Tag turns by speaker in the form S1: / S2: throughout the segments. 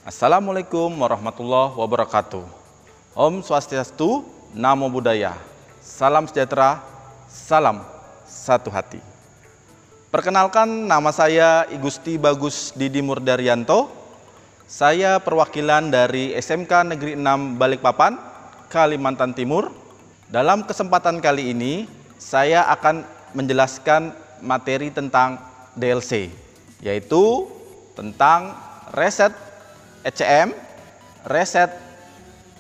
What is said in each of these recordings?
S1: Assalamualaikum warahmatullahi wabarakatuh. Om Swastiastu, Namo Buddhaya. Salam sejahtera, salam satu hati. Perkenalkan, nama saya I Gusti Bagus Didi Murdaryanto. Saya perwakilan dari SMK Negeri 6 Balikpapan, Kalimantan Timur. Dalam kesempatan kali ini, saya akan menjelaskan materi tentang DLC, yaitu tentang reset ECM, reset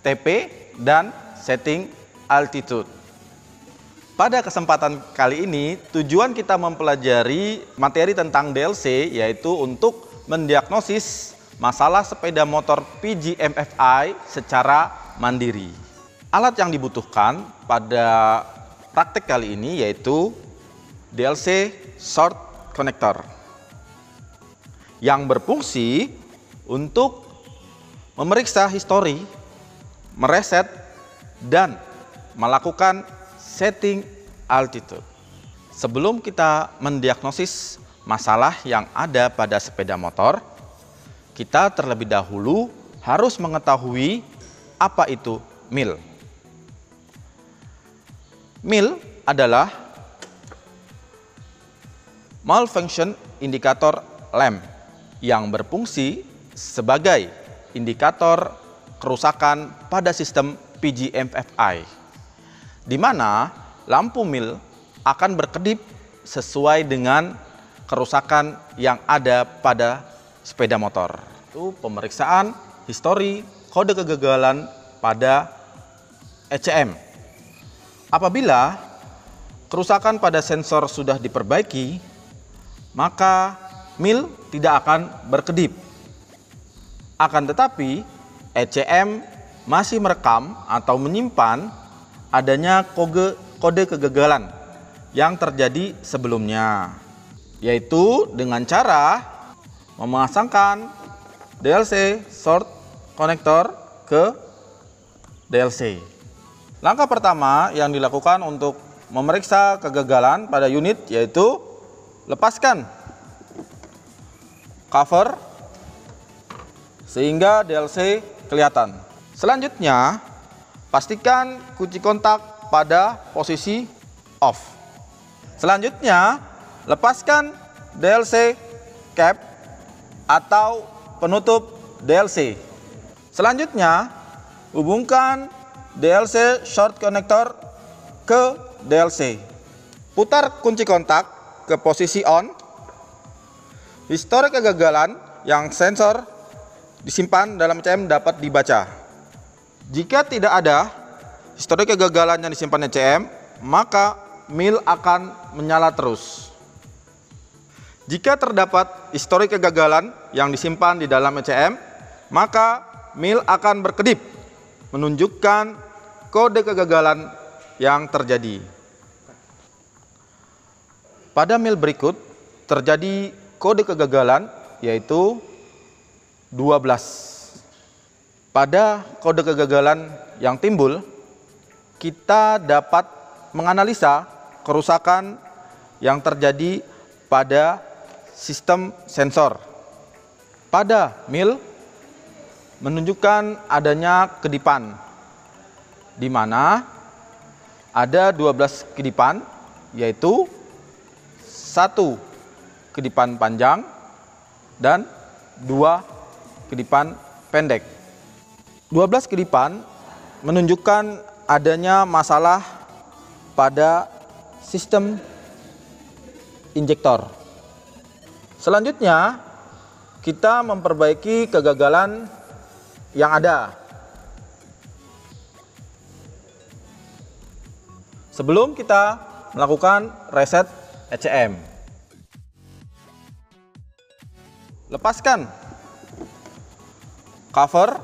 S1: TP, dan setting altitude. Pada kesempatan kali ini, tujuan kita mempelajari materi tentang DLC yaitu untuk mendiagnosis masalah sepeda motor PGM-FI secara mandiri. Alat yang dibutuhkan pada praktek kali ini yaitu DLC short connector yang berfungsi untuk memeriksa histori, mereset, dan melakukan setting altitude. Sebelum kita mendiagnosis masalah yang ada pada sepeda motor, kita terlebih dahulu harus mengetahui apa itu mil. Mil adalah malfunction indicator lamp yang berfungsi sebagai indikator kerusakan pada sistem PGM-FI, di mana lampu mil akan berkedip sesuai dengan kerusakan yang ada pada sepeda motor. Itu pemeriksaan histori kode kegagalan pada ECM. Apabila kerusakan pada sensor sudah diperbaiki, maka mil tidak akan berkedip. Akan tetapi, ECM masih merekam atau menyimpan adanya kode kegagalan yang terjadi sebelumnya, yaitu dengan cara memasangkan DLC short connector ke DLC. Langkah pertama yang dilakukan untuk memeriksa kegagalan pada unit yaitu lepaskan cover sehingga DLC kelihatan. Selanjutnya, pastikan kunci kontak pada posisi off. Selanjutnya, lepaskan DLC cap atau penutup DLC. Selanjutnya, hubungkan DLC short connector ke DLC. Putar kunci kontak ke posisi on. Histori kegagalan yang sensor disimpan dalam ECM dapat dibaca. Jika tidak ada histori kegagalan yang disimpan ECM, maka mil akan menyala terus. Jika terdapat histori kegagalan yang disimpan di dalam ECM, maka mil akan berkedip, menunjukkan kode kegagalan yang terjadi. Pada mil berikut terjadi kode kegagalan yaitu 12. Pada kode kegagalan yang timbul, kita dapat menganalisa kerusakan yang terjadi pada sistem sensor. Pada mil menunjukkan adanya kedipan, di mana ada 12 kedipan, yaitu 1 kedipan panjang dan 2 kedipan pendek. 12 kedipan menunjukkan adanya masalah pada sistem injektor. Selanjutnya, kita memperbaiki kegagalan yang ada. Sebelum kita melakukan reset ECM, lepaskan cover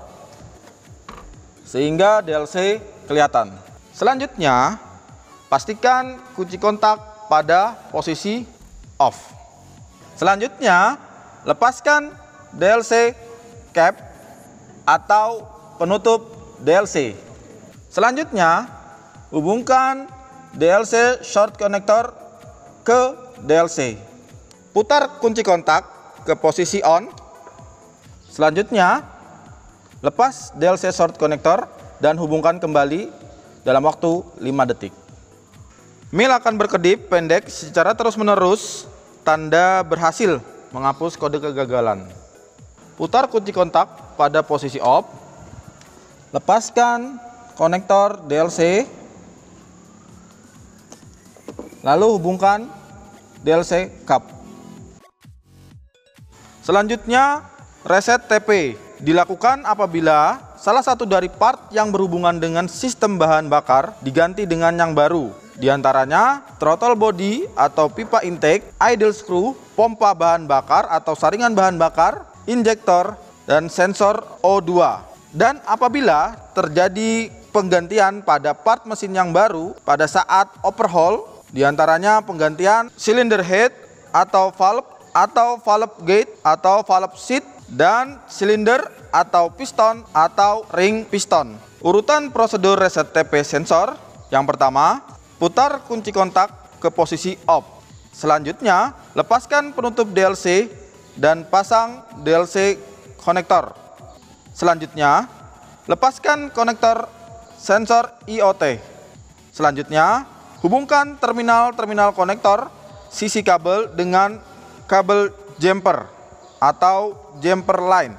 S1: sehingga DLC kelihatan. Selanjutnya, pastikan kunci kontak pada posisi off. Selanjutnya, lepaskan DLC cap atau penutup DLC. Selanjutnya, hubungkan DLC short connector ke DLC. Putar kunci kontak ke posisi on. Selanjutnya, Lepas DLC short connector dan hubungkan kembali dalam waktu 5 detik. Mil akan berkedip pendek secara terus-menerus, tanda berhasil menghapus kode kegagalan. Putar kunci kontak pada posisi off. Lepaskan konektor DLC. Lalu hubungkan DLC cap. Selanjutnya, reset TP dilakukan apabila salah satu dari part yang berhubungan dengan sistem bahan bakar diganti dengan yang baru. Di antaranya throttle body atau pipa intake, idle screw, pompa bahan bakar atau saringan bahan bakar, injektor, dan sensor O2. Dan apabila terjadi penggantian pada part mesin yang baru pada saat overhaul, di antaranya penggantian cylinder head atau valve gate atau valve seat, dan silinder atau piston atau ring piston. Urutan prosedur reset TP sensor: yang pertama, putar kunci kontak ke posisi off. Selanjutnya, lepaskan penutup DLC dan pasang DLC konektor. Selanjutnya, lepaskan konektor sensor IoT. Selanjutnya, hubungkan terminal konektor sisi kabel dengan kabel jumper atau jumper line.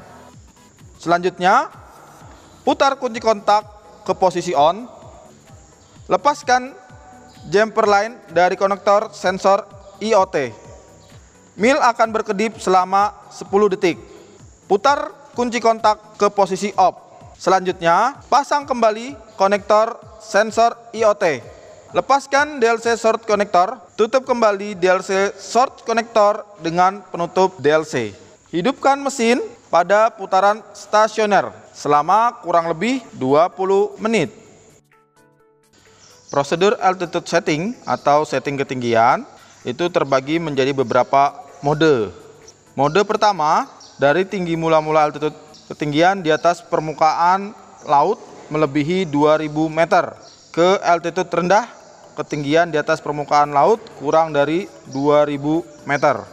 S1: Selanjutnya, putar kunci kontak ke posisi on. Lepaskan jumper line dari konektor sensor IoT. Mil akan berkedip selama 10 detik. Putar kunci kontak ke posisi off. Selanjutnya, pasang kembali konektor sensor IoT. Lepaskan DLC short connector, tutup kembali DLC short connector dengan penutup DLC. Hidupkan mesin pada putaran stasioner selama kurang lebih 20 menit. Prosedur altitude setting atau setting ketinggian itu terbagi menjadi beberapa mode. Mode pertama, dari tinggi mula-mula altitude ketinggian di atas permukaan laut melebihi 2000 meter ke altitude rendah ketinggian di atas permukaan laut kurang dari 2000 meter.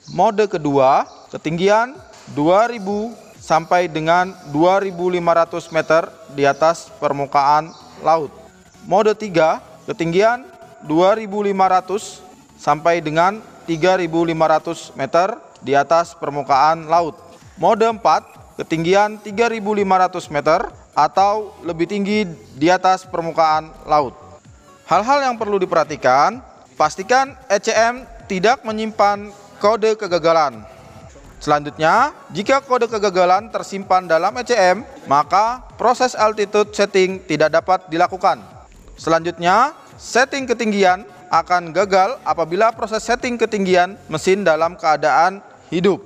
S1: Mode kedua, ketinggian 2000 sampai dengan 2500 meter di atas permukaan laut. Mode 3, ketinggian 2500 sampai dengan 3500 meter di atas permukaan laut. Mode 4, ketinggian 3500 meter atau lebih tinggi di atas permukaan laut. Hal-hal yang perlu diperhatikan, pastikan ECM tidak menyimpan kode kegagalan. Selanjutnya, jika kode kegagalan tersimpan dalam ECM, maka proses altitude setting tidak dapat dilakukan. Selanjutnya, setting ketinggian akan gagal apabila proses setting ketinggian mesin dalam keadaan hidup.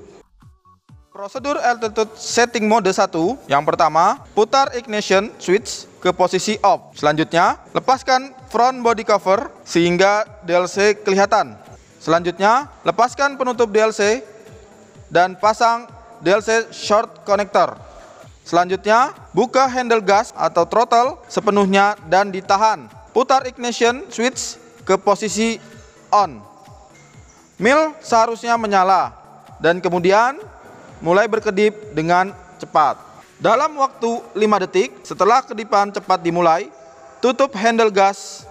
S1: Prosedur altitude setting mode 1, yang pertama, putar ignition switch ke posisi off. Selanjutnya, lepaskan front body cover sehingga DLC kelihatan. Selanjutnya, lepaskan penutup DLC dan pasang DLC short connector. Selanjutnya, buka handle gas atau throttle sepenuhnya dan ditahan. Putar ignition switch ke posisi on. Mil seharusnya menyala dan kemudian mulai berkedip dengan cepat. Dalam waktu 5 detik setelah kedipan cepat dimulai, tutup handle gas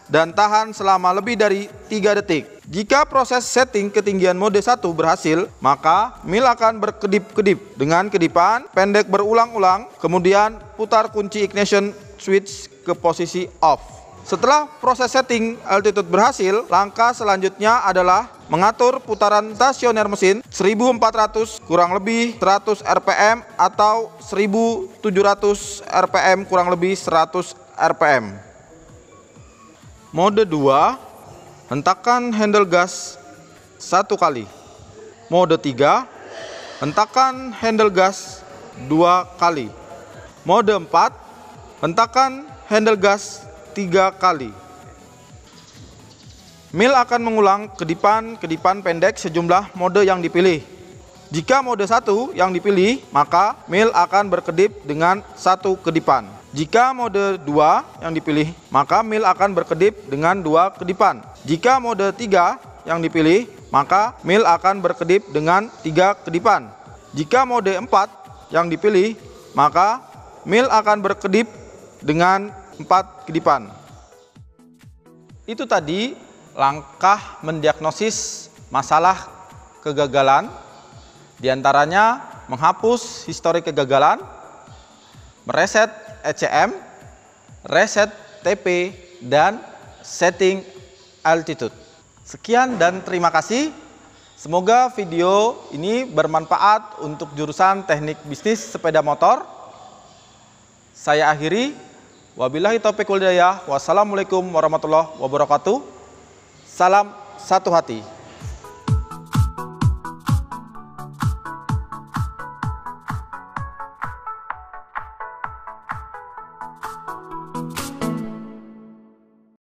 S1: dan tahan selama lebih dari 3 detik. Jika proses setting ketinggian mode 1 berhasil, maka mil akan berkedip-kedip dengan kedipan pendek berulang-ulang, kemudian putar kunci ignition switch ke posisi off. Setelah proses setting altitude berhasil, langkah selanjutnya adalah mengatur putaran stasioner mesin 1400 kurang lebih 100 rpm atau 1700 rpm kurang lebih 100 rpm. Mode 2, hentakkan handle gas 1 kali. Mode 3, hentakkan handle gas 2 kali. Mode 4, hentakkan handle gas 3 kali. Mil akan mengulang kedipan pendek sejumlah mode yang dipilih. Jika mode 1 yang dipilih, maka mil akan berkedip dengan 1 kedipan. Jika mode 2 yang dipilih, maka mil akan berkedip dengan 2 kedipan. Jika mode 3 yang dipilih, maka mil akan berkedip dengan 3 kedipan. Jika mode 4 yang dipilih, maka mil akan berkedip dengan 4 kedipan. Itu tadi langkah mendiagnosis masalah kegagalan, diantaranya menghapus histori kegagalan, mereset ECM, reset TP, dan setting altitude. Sekian dan terima kasih. Semoga video ini bermanfaat untuk jurusan teknik bisnis sepeda motor. Saya akhiri. Wabillahi taufiq wal hidayah. Wassalamualaikum warahmatullahi wabarakatuh. Salam satu hati.